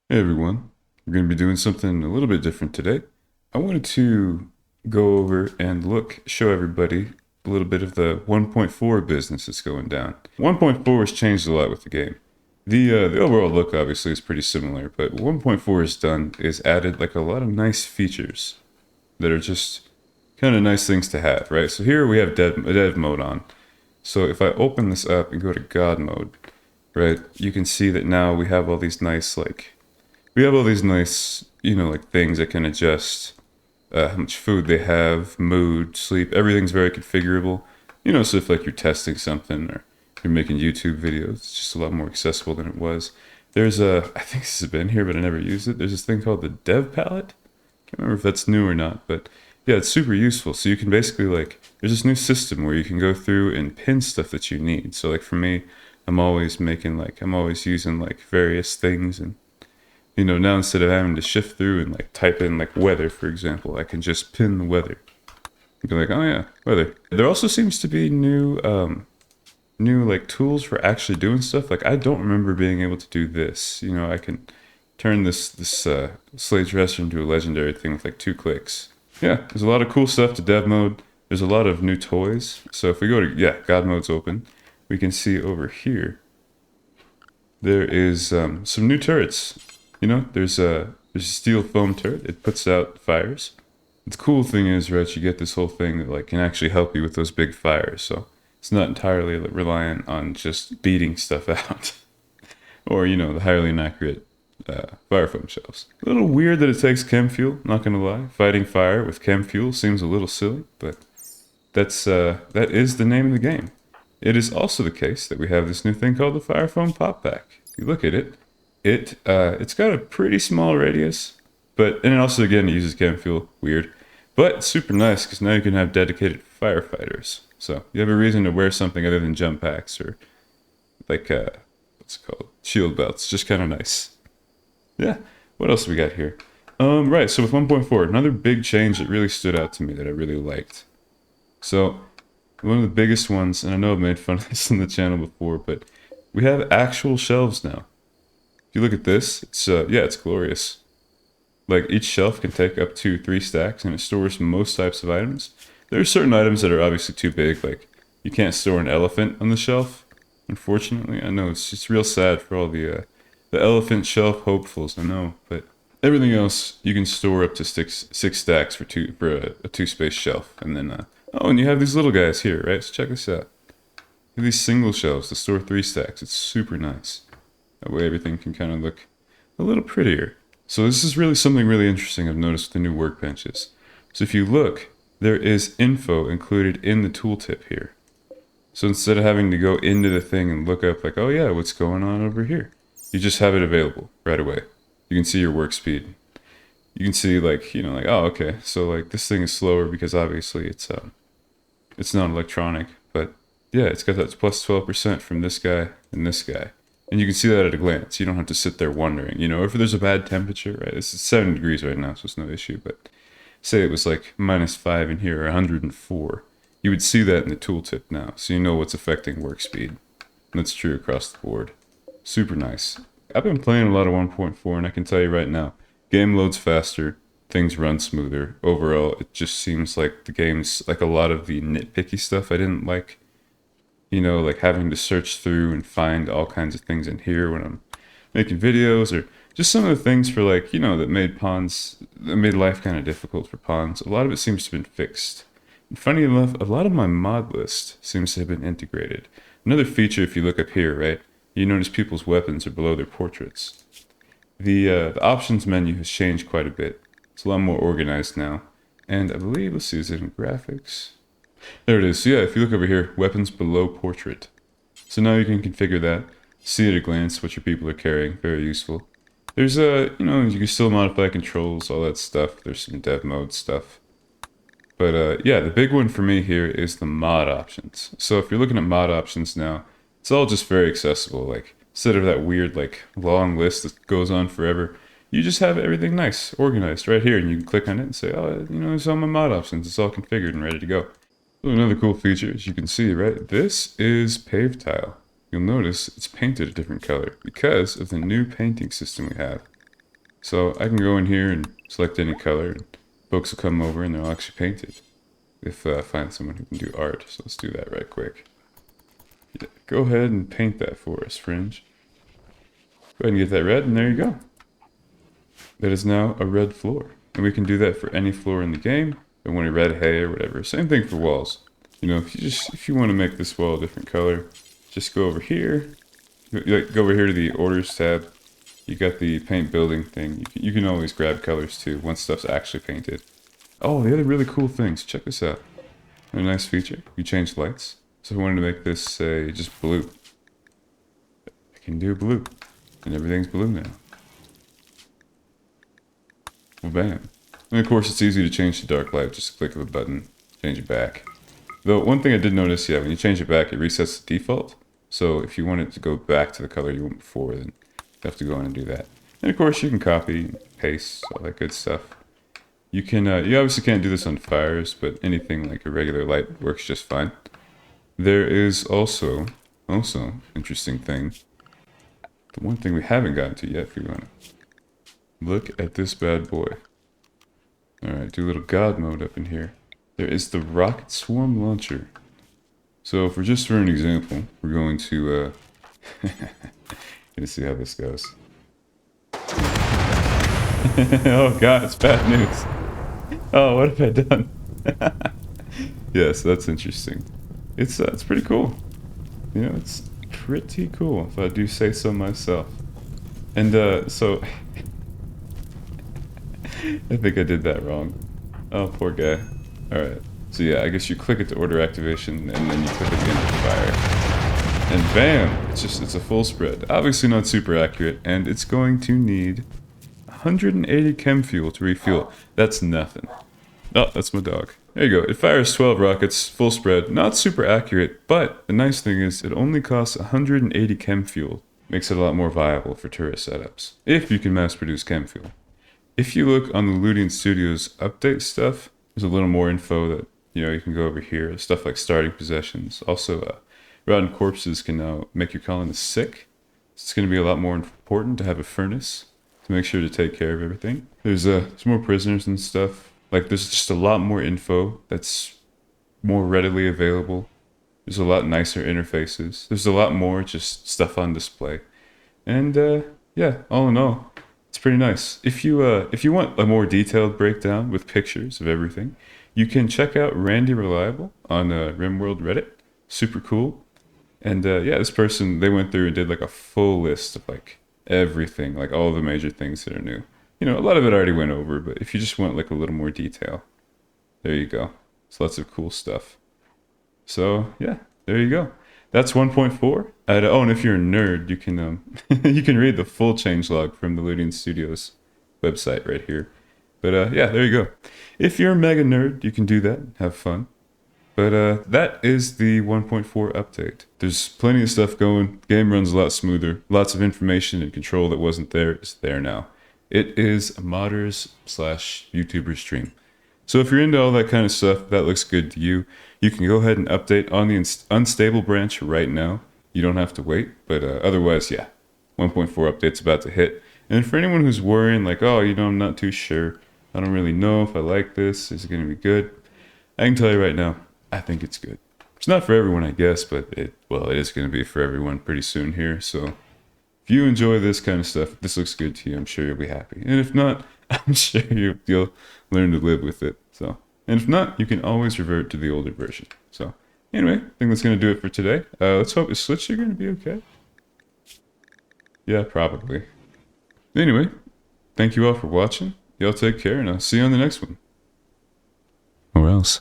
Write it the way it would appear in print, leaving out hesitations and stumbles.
Hey everyone, we're going to be doing something a little bit different today. I wanted to go over and show everybody a little bit of the 1.4 business that's going down. 1.4 has changed a lot with the game. The overall look obviously is pretty similar, but what 1.4 has done is added like a lot of nice features that are just kind of nice things to have, right? So here we have dev mode on. So if I open this up and go to God mode, right, you can see that now we have all these nice like things that can adjust how much food they have, mood, sleep. Everything's very configurable. So if like you're testing something or you're making YouTube videos, it's just a lot more accessible than it was. I think this has been here, but I never used it. There's this thing called the Dev Palette. Can't remember if that's new or not, but yeah, it's super useful. So you can basically there's this new system where you can go through and pin stuff that you need. So like for me, I'm always using like various things and now instead of having to shift through and like type in like weather, for example, I can just pin the weather. You can be like, oh yeah, weather. There also seems to be new like tools for actually doing stuff. Like I don't remember being able to do this. I can turn this Slade Dresser into a legendary thing with like 2 clicks. Yeah, there's a lot of cool stuff to dev mode. There's a lot of new toys. So if we go to God mode's open, we can see over here there is some new turrets. There's a steel foam turret. It puts out fires. The cool thing is, right, you get this whole thing that like can actually help you with those big fires. So it's not entirely reliant on just beating stuff out, or the highly inaccurate fire foam shells. A little weird that it takes chem fuel. Not gonna lie, fighting fire with chem fuel seems a little silly, but that is the name of the game. It is also the case that we have this new thing called the Fire Foam Pop Pack. If you look at it, it's got a pretty small radius, and it also again uses chem fuel. Weird, but it's super nice because now you can have dedicated firefighters. So you have a reason to wear something other than jump packs or like what's it called, shield belts. Just kind of nice. Yeah. What else we got here? Right. So with 1.4, another big change that really stood out to me that I really liked. So one of the biggest ones, and I know I've made fun of this on the channel before, but we have actual shelves now. If you look at this, it's glorious. Like each shelf can take up to 3 stacks, and it stores most types of items. There are certain items that are obviously too big, like you can't store an elephant on the shelf. Unfortunately, I know it's just real sad for all the elephant shelf hopefuls. I know, but everything else you can store up to six stacks for a 2 space shelf, and then and you have these little guys here, right? So check this out. You have these single shelves to store 3 stacks. It's super nice. That way everything can kind of look a little prettier. So this is really something really interesting I've noticed with the new workbenches. So if you look, there is info included in the tooltip here. So instead of having to go into the thing and look up like, oh yeah, what's going on over here? You just have it available right away. You can see your work speed. You can see oh okay, so like this thing is slower because obviously it's not electronic, but yeah, it's got that plus 12% from this guy and this guy. And you can see that at a glance. You don't have to sit there wondering, if there's a bad temperature, right? It's 7 degrees right now, so it's no issue. But say it was like -5 in here or 104, you would see that in the tooltip now, so you know what's affecting work speed. And that's true across the board. Super nice. I've been playing a lot of 1.4, and I can tell you right now, game loads faster, things run smoother. Overall, it just seems like the game's like a lot of the nitpicky stuff I didn't like, like having to search through and find all kinds of things in here when I'm making videos, or just some of the things for that made life kind of difficult for pawns. A lot of it seems to have been fixed. And funny enough, a lot of my mod list seems to have been integrated. Another feature, if you look up here, right, you notice people's weapons are below their portraits. The options menu has changed quite a bit. It's a lot more organized now. And I believe, let's see, is it in graphics? There it is. So yeah, if you look over here, weapons below portrait. So now you can configure that. See at a glance what your people are carrying. Very useful. There's you can still modify controls, all that stuff. There's some dev mode stuff. But yeah, the big one for me here is the mod options. So if you're looking at mod options now, it's all just very accessible. Like instead of that weird like long list that goes on forever, you just have everything nice, organized right here, and you can click on it and say, oh, there's all my mod options. It's all configured and ready to go. So another cool feature, as you can see, right, this is paved tile. You'll notice it's painted a different color because of the new painting system we have. So I can go in here and select any color, and folks will come over and they'll actually paint it. If I find someone who can do art, so let's do that right quick. Yeah, go ahead and paint that for us, Fringe. Go ahead and get that red, and there you go. That is now a red floor. And we can do that for any floor in the game. I want a red hay or whatever. Same thing for walls. You know, if you want to make this wall a different color, just go over here. Go over here to the orders tab. You got the paint building thing. You can always grab colors too once stuff's actually painted. Oh, the other really cool things. Check this out. A nice feature. You change lights. So I wanted to make this say just blue. I can do blue. And everything's blue now. Well, bam. And of course it's easy to change to dark light. Just click of a button. Change it back. Though one thing I did notice, yeah, when you change it back, it resets the default. So if you want it to go back to the color you went before, then you have to go in and do that. And of course you can copy, paste, all that good stuff. You can, you obviously can't do this on fires, but anything like a regular light works just fine. There is also interesting thing. The one thing we haven't gotten to yet, if you want to look at this bad boy. Alright, do a little God mode up in here. There is the Rocket Swarm Launcher. So for just for an example, we're going to, gonna see how this goes. Oh god, it's bad news. Oh, what have I done? Yes, that's interesting. It's pretty cool. You know, it's pretty cool, if I do say so myself. And, so... I think I did that wrong. Oh, poor guy. Alright. So yeah, I guess you click it to order activation, and then you click it again to fire. And bam! It's a full spread. Obviously not super accurate, and it's going to need 180 chem fuel to refuel. That's nothing. Oh, that's my dog. There you go. It fires 12 rockets, full spread. Not super accurate, but the nice thing is it only costs 180 chem fuel. Makes it a lot more viable for tourist setups, if you can mass produce chem fuel. If you look on the Looting Studios update stuff, there's a little more info that, you know, you can go over here. Stuff like starting possessions. Also, rotten corpses can now make your colonists sick. It's going to be a lot more important to have a furnace to make sure to take care of everything. There's more prisoners and stuff. Like, there's just a lot more info that's more readily available. There's a lot nicer interfaces. There's a lot more just stuff on display. And, yeah, all in all, it's pretty nice. If you want a more detailed breakdown with pictures of everything, you can check out Randy Reliable on RimWorld Reddit. Super cool. And, yeah, this person, they went through and did, like, a full list of, like, everything, like, all the major things that are new. You know, a lot of it I already went over, but if you just want, like, a little more detail, there you go. It's lots of cool stuff. So, yeah, there you go. That's 1.4. Oh, and if you're a nerd, you can you can read the full changelog from the Looting Studios website right here. But yeah, there you go. If you're a mega nerd, you can do that. Have fun. But that is the 1.4 update. There's plenty of stuff going. Game runs a lot smoother. Lots of information and control that wasn't there is there now. It is a modders / YouTuber stream. So if you're into all that kind of stuff, that looks good to you, you can go ahead and update on the unstable branch right now. You don't have to wait, but otherwise, yeah, 1.4 update's about to hit. And for anyone who's worrying, like, oh, you know, I'm not too sure, I don't really know if I like this, is it going to be good? I can tell you right now, I think it's good. It's not for everyone, I guess, but it is going to be for everyone pretty soon here, so if you enjoy this kind of stuff, this looks good to you, I'm sure you'll be happy. And if not, I'm sure you'll learn to live with it. So, and if not, you can always revert to the older version. So, anyway, I think that's going to do it for today. Let's hope, is Switcher going to be okay? Yeah, probably. Anyway, thank you all for watching. Y'all take care, and I'll see you on the next one. Or else.